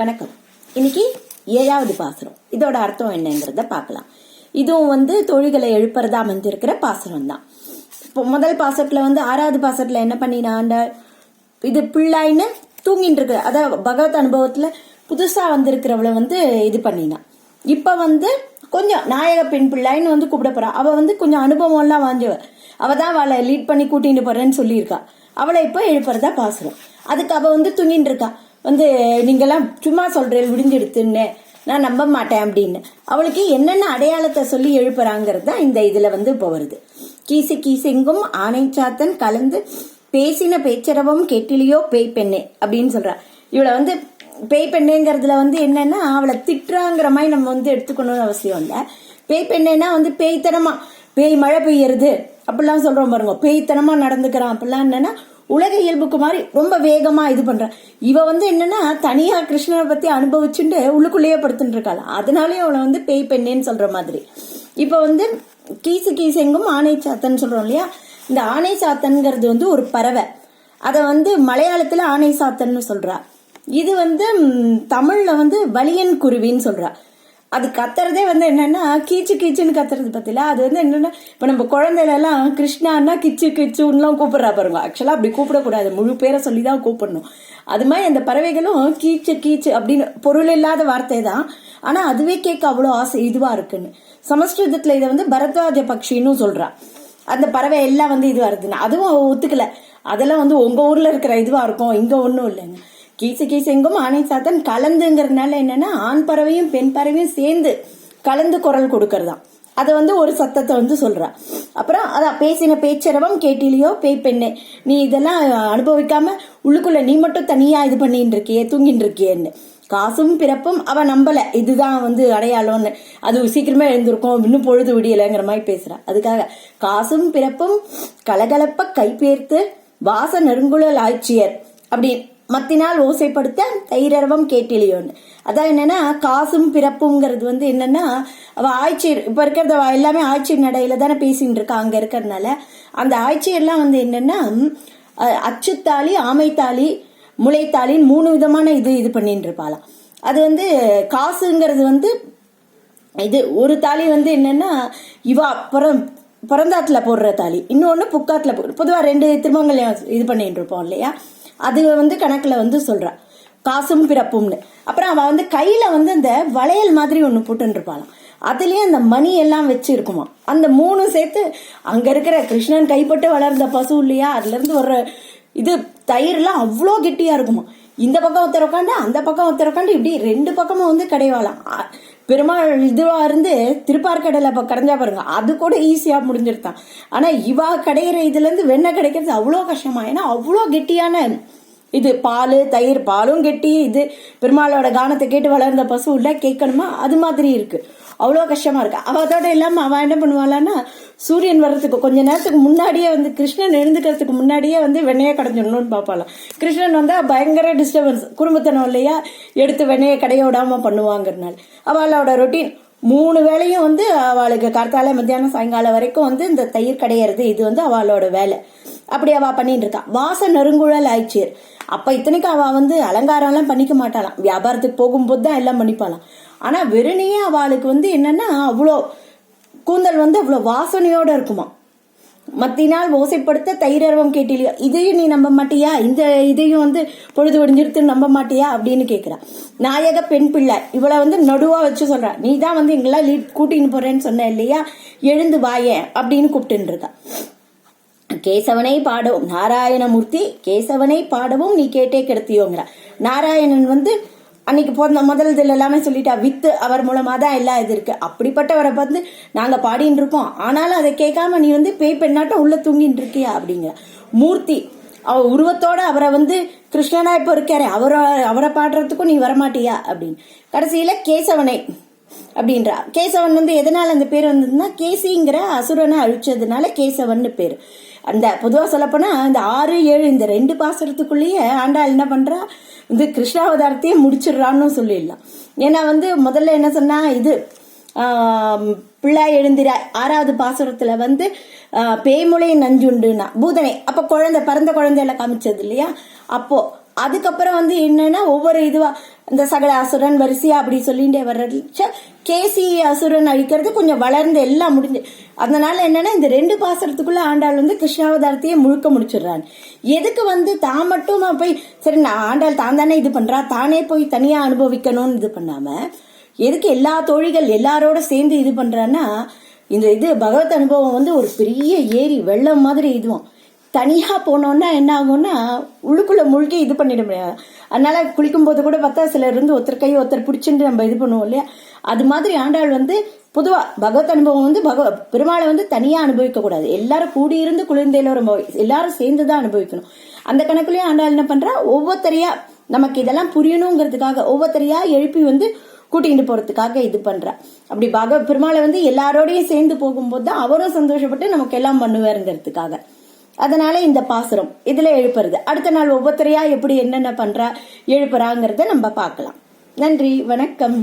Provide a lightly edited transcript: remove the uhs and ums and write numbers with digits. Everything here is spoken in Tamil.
வணக்கம். இன்னைக்கு 7வது பாசுரம். இதோட அர்த்தம் என்னங்கிறத பார்க்கலாம். இதுவும் தொழில்களை எழுப்புறதா அமைஞ்சிருக்கிற பாசுரம் தான். இப்போ முதல் பாசத்துல 6வது பாசத்துல என்ன பண்ணினா, இது பிள்ளாயின்னு தூங்கிட்டு இருக்கு. அதாவது பகவத் அனுபவத்துல புதுசா வந்திருக்கிறவளை இது பண்ணினா. இப்ப கொஞ்சம் நாயக பெண் பிள்ளாயின்னு கூப்பிட போறா. அவ கொஞ்சம் அனுபவம் எல்லாம் வாஞ்சவ. அவதான் அவளை லீட் பண்ணி கூட்டிட்டு போறேன்னு சொல்லியிருக்கா. அவளை இப்ப எழுப்புறதா பாசுரம். அதுக்கு அவ தூங்கிட்டு இருக்கா. நீங்கெல்லாம் சும்மா சொல்றேன் விடிஞ்செடுத்துன்னு நான் நம்ப மாட்டேன் அப்படின்னு அவளுக்கு என்னென்ன அடையாளத்தை சொல்லி எழுப்புறாங்கிறது தான் இந்த இதுல இப்ப வருது. கீசு கீசெங்கும் ஆனை சாத்தன் கலந்து பேசின பேச்சரவும் கேட்டிலையோ பேய் பெண்ணே அப்படின்னு சொல்றா. இவளை பேய் பெண்ணேங்கிறதுல என்னன்னா அவளை திட்டுறாங்கிற மாதிரி நம்ம எடுத்துக்கணும்னு அவசியம் இல்லை. பேய் பெண்ணேன்னா பேய்த்தனமா பேய் மழை பெய்யறது அப்படிலாம் சொல்றோம் பாருங்க. பேய்த்தனமா நடந்துக்கிறான் அப்படிலாம் என்னன்னா உலக இயல்புக்கு மாதிரி ரொம்ப வேகமா இது பண்ற. இவ என்னன்னா தனியா கிருஷ்ணனை பத்தி அனுபவிச்சுட்டு உள்ளுக்குள்ளேயே படுத்துட்டு இருக்காள். அதனாலயே அவளை பேய் பெண்ணேன்னு சொல்ற மாதிரி. இப்ப கீசு கீசெங்கும் ஆனை சாத்தன் சொல்றோம் இல்லையா. இந்த ஆனை சாத்தன்கிறது ஒரு பறவை. அத மலையாளத்துல ஆனை சாத்தன்னு சொல்றா. இது தமிழ்ல வலியன் குருவின்னு சொல்றா. அது கத்துறதே என்னன்னா கீச்சு கீச்சுன்னு கத்துறது பத்தில. அது என்னன்னா இப்ப நம்ம குழந்தைல எல்லாம் கிருஷ்ணான்னா கிச்சு கிச்சுன்னுலாம் கூப்பிடுறா பாருங்க. ஆக்சுவலா அப்படி கூப்பிடக்கூடாது, முழு பேரை சொல்லிதான் கூப்பிடணும். அது மாதிரி அந்த பறவைகளும் கீச்சு கீச்சு அப்படின்னு பொருள் இல்லாத வார்த்தை தான். ஆனா அதுவே கேட்க அவ்வளோ ஆசை இதுவா இருக்குன்னு. சமஸ்கிருதத்துல இதை பரத்வாஜ பக்ஷின்னு சொல்றா. அந்த பறவை எல்லாம் இதுவா இருக்குன்னு அதுவும் ஒத்துக்கல. அதெல்லாம் உங்க ஊர்ல இருக்கிற இதுவா இருக்கும், இங்க ஒன்னும் இல்லைங்க. கீசு கீசெங்கும் ஆனை சாத்தன் கலந்துங்கிறதுனால என்னன்னா ஆண் பறவையும் பெண் பறவையும் சேர்ந்து கலந்து குரல் கொடுக்கறதாம். அதை ஒரு சத்தத்தை சொல்றா. அப்புறம் அதான் பேசின பேச்சரவம் கேட்டிலையோ பேய் பெண்ணே, நீ இதெல்லாம் அனுபவிக்காம உள்ளுக்குள்ள நீ மட்டும் தனியா இது பண்ணிட்டு இருக்கியே தூங்கிட்டு இருக்கியேன்னு. காசும் பிறப்பும் அவ நம்பல இதுதான் அடையாளம்னு. அது சீக்கிரமே எழுந்திருக்கும், இன்னும் பொழுது விடியலைங்கிற மாதிரி பேசுறா. அதுக்காக காசும் பிறப்பும் கலகலப்ப கைப்பேர்த்து வாச நெருங்குழல் ஆட்சியர் அப்படி மத்தினால் ஓசைப்படுத்த தைரவம் கேட்டிலையோன்னு. அதான் என்னன்னா காசும் பிறப்புங்கிறது என்னன்னா அவ ஆட்சியர் இப்ப இருக்கிறத எல்லாமே ஆட்சியர் நடையில தானே பேசிட்டு இருக்கா. அங்க இருக்கிறதுனால அந்த ஆட்சியர்லாம் என்னன்னா அச்சுத்தாளி ஆமைத்தாளி முளைத்தாளின்னு 3 விதமான இது பண்ணிட்டு இருப்பாளாம். அது காசுங்கிறது இது ஒரு தாலி என்னன்னா இவா பிறந்தாத்துல போடுற தாலி, இன்னொன்னு புக்காத்துல போடுற. பொதுவா 2 திருமங்கல்யம் இது பண்ணிட்டு இருப்போம் இல்லையா. அது கணக்குல சொல்றா காசும் பிறப்பும்னு. அப்புறம் அவ கையில அந்த வளையல் மாதிரி ஒண்ணு போட்டுன்னு இருப்பாளாம். அதுலயே அந்த மணி எல்லாம் வச்சு இருக்குமா. அந்த 3 சேர்த்து அங்க இருக்கிற கிருஷ்ணன் கைப்பட்டு வளர்ந்த பசு இல்லையா, அதுல இருந்து ஒரு இது தயிர்லாம் அவ்வளோ கெட்டியா இருக்குமா. இந்த பக்கம் ஒருத்தர் உட்காந்து அந்த பக்கம் ஒருத்தர் உட்காந்து இப்படி 2 பக்கமும் கடைவாளாம். பெருமாள் இதுவா இருந்து திருப்பார்கடலை கடைஞ்சா பாருங்க, அது கூட ஈஸியா முடிஞ்சிருத்தான். ஆனா இவா கடையிற இதுல இருந்து வெண்ணெய் கிடைக்கிறது அவ்வளோ கஷ்டமா. ஏன்னா அவ்வளோ கெட்டியான இது பால் தயிர். பாலும் கெட்டி, இது பெருமாளோட கானத்தை கேட்டு வளர்ந்த பசு இல்ல கேட்கணுமா, அது மாதிரி இருக்கு. அவ்வளோ கஷ்டமா இருக்கு. அதோட இல்லாம அவ என்ன பண்ணுவாளான்னா சூரியன் வர்றதுக்கு கொஞ்ச நேரத்துக்கு முன்னாடியே கிருஷ்ணன் எழுந்துக்கிறதுக்கு முன்னாடியே வெண்ணையை கடைஞ்சிடணும்னு பாப்பாளாம். கிருஷ்ணன் வந்தா பயங்கர டிஸ்டர்பன்ஸ், குடும்பத்தனம் இல்லையா, எடுத்து வெண்ணையை கடைய விடாம பண்ணுவாங்கிறதுனால அவளோட ரொட்டீன் 3 வேளையும் அவளுக்கு கார்த்தால மத்தியானம் சாயங்காலம் வரைக்கும் இந்த தயிர் கடையிறது இது அவளோட வேலை. அப்படி அவ பண்ணிட்டு இருக்கா. வாச நெருங்குழல் ஆயிடுச்சு. அப்ப இத்தனைக்கு அவ அலங்காரம் எல்லாம் பண்ணிக்க மாட்டாளாம். வியாபாரத்துக்கு போகும்போது தான் எல்லாம் பண்ணிப்பாளாம். ஆனா வெறுனையே அவளுக்கு என்னன்னா அவ்வளோ கூந்தல் அவ்வளோ வாசனையோட இருக்குமா. மத்தினால் ஓசைப்படுத்த தைரவம் கேட்டிலையோ, இதையும் நீ நம்ப மாட்டியா, இந்த இதையும் பொழுது விடிஞ்சிருத்து நம்ப மாட்டியா அப்படின்னு கேக்குறா. நாயக பெண் பிள்ளை இவளை நடுவா வச்சு சொல்றா. நீ தான் எங்கெல்லாம் கூட்டின்னு போறேன்னு சொன்ன இல்லையா, எழுந்து வாய அப்படின்னு கூப்பிட்டு இருக்கா. கேசவனை பாடவும் நாராயணமூர்த்தி கேசவனை பாடவும் நீ கேட்டே கிடத்தியோங்கிற. நாராயணன் அன்னைக்கு போன முதல் இதுல எல்லாமே சொல்லிட்டா, வித்து அவர் மூலமா தான் எல்லாம் இது இருக்கு. அப்படிப்பட்டவரை நாங்க பாடின்னு இருக்கோம். ஆனாலும் அதை கேட்காம நீ பேய் பெண்ணாட்டம் உள்ள தூங்கிட்டு இருக்கியா அப்படிங்கிற. மூர்த்தி அவ உருவத்தோட அவரை கிருஷ்ணனா இப்ப இருக்காரு, அவரை பாடுறதுக்கும் நீ வரமாட்டியா அப்படின்னு. கடைசியில கேசவனை அப்படின்றா. கேசவன் எதனால அந்த பேர் வந்ததுன்னா கேசிங்கிற அசுரனை அழிச்சதுனால கேசவன் பேரு. அந்த பொதுவா சொல்லப்போனா இந்த 6, 7 இந்த 2 பாசுரத்துக்குள்ளேயே ஆண்டாள் என்ன பண்றா, கிருஷ்ணாவதாரத்தையே முடிச்சிடுறான்னு சொல்லிடலாம். ஏன்னா முதல்ல என்ன சொன்னா, இது பிள்ளாய் எழுந்திராய் 6வது பாசுரத்துல பேய்முளை நஞ்சுண்டுனா பூதனை அப்ப பறந்த குழந்தை எல்லாம் காமிச்சது இல்லையா. அப்போ அதுக்கப்புறம் என்னன்னா ஒவ்வொரு இதுவா இந்த சகல அசுரன் வரிசையா அப்படி சொல்லிட்டே வர்றச்ச கேசி அசுரன் அழிக்கிறது கொஞ்சம் வளர்ந்து எல்லாம் முடிஞ்சு. அதனால என்னன்னா இந்த 2 பாசுரத்துக்குள்ள ஆண்டாள் வந்து கிருஷ்ணாவதாரத்தையே முழுக்க முடிச்சிடுறான். எதுக்கு தான் மட்டும் போய் சரி நான் ஆண்டாள் தான் தானே இது பண்றா, தானே போய் தனியா அனுபவிக்கணும்னு இது பண்ணாம எதுக்கு எல்லா தோழிகள் எல்லாரோட சேர்ந்து இது பண்றான்னா, இந்த பகவத் அனுபவம் வந்து ஒரு பெரிய ஏரி வெள்ளம் மாதிரி இதுவும். தனியா போனோம்னா என்ன ஆகும்னா உள்ளுக்குள்ள முழுக்கி இது பண்ணிட முடியாது. அதனால குளிக்கும் போது கூட பார்த்தா சிலர் இருந்து ஒருத்தர் கை ஒருத்தர் பிடிச்சிட்டு நம்ம இது பண்ணுவோம் இல்லையா, அது மாதிரி ஆண்டாள் வந்து பொதுவா பகவத் அனுபவம் வந்து பெருமாளை வந்து தனியா அனுபவிக்க கூடாது, எல்லாரும் கூடியிருந்து குளிர்ந்தேலோரும் எல்லாரும் சேர்ந்துதான் அனுபவிக்கணும். அந்த கணக்குலயும் ஆண்டாள் என்ன பண்றா, ஒவ்வொருத்தரையா நமக்கு இதெல்லாம் புரியணுங்கிறதுக்காக ஒவ்வொருத்தரையா எழுப்பி வந்து கூட்டிகிட்டு போறதுக்காக இது பண்றா. அப்படி பெருமாளை வந்து எல்லாரோடையும் சேர்ந்து போகும்போது தான் அவரும் சந்தோஷப்பட்டு நமக்கு எல்லாம் பண்ணுவாருங்கிறதுக்காக. அதனால இந்த பாசுரம் இதுல எழுப்புறது. அடுத்த நாள் ஒவ்வொருத்தரையா எப்படி என்னென்ன பண்றா எழுப்புறாங்கிறத நம்ம பார்க்கலாம். நன்றி, வணக்கம்.